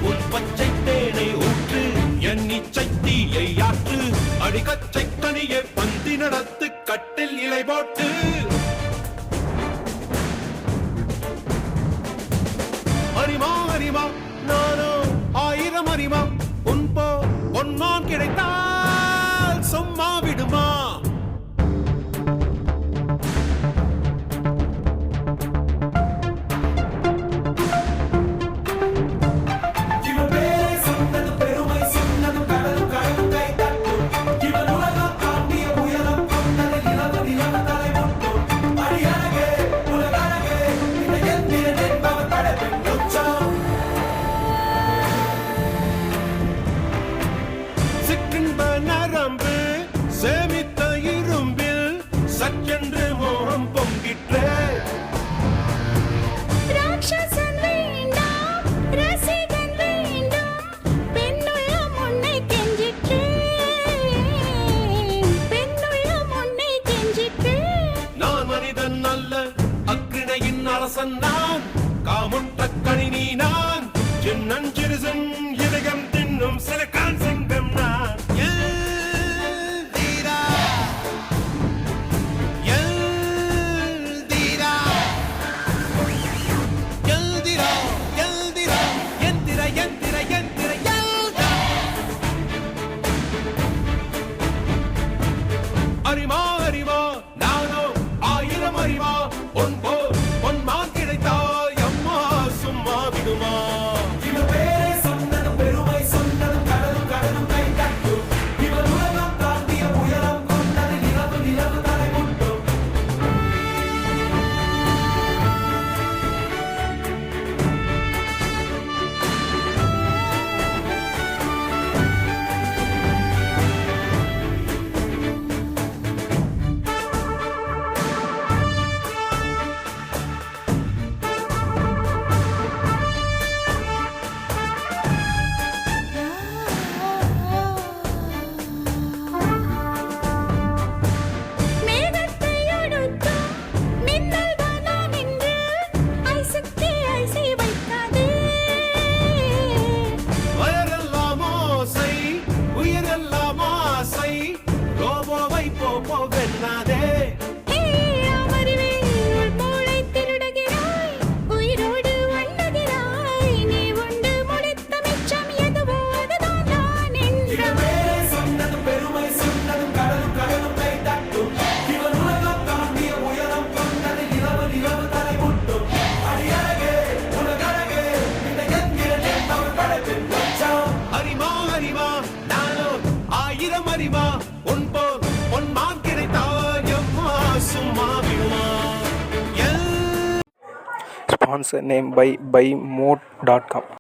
உன் பச்சை தேனை ஊற்று என் இச்சை தீயை ஆற்று அடிகச்சை தனியே பந்தி நடத்து கட்டில் இலை போட்டு அறிமா அறிமா நானோ ஆயிரம் அறிமா உன் போ பொன்மான் கிடைத்தால் சும்மா விடுமா சேமித்த இரும்பில் சற்றென்று மோகம் பொங்கிற்றே ராட்சசன் வேண்டாம் ரசிகன் வேண்டும் பெண்ணுள்ளம் உன்னை கெஞ்சிற்றே பெண்ணுள்ளம் உன்னை கெஞ்சிற்றே நான் மனிதன் அல்ல அக்கிணையின் அரசன் நான் காமுட்ட கணினி நான் சின்னஞ்சிறுசன் இதயம் தின்னும் சிலக்கான் சிங்கம் நான் அறிமா அறிமா நானோ ஆயிரம் அறிமா பொன் போ பொன்மான் கிடைத்தாய் அம்மா சும்மா விடுமா இவன் பேரை சொன்னதும் பெருமை சொன்னதும் கடலும் கடலும் கை தட்டும் இவன் உலகம் தாண்டிய உயரம் கொண்டது நிலவு நிலவு தலை முட்டும் Sponsor name by buymode.com.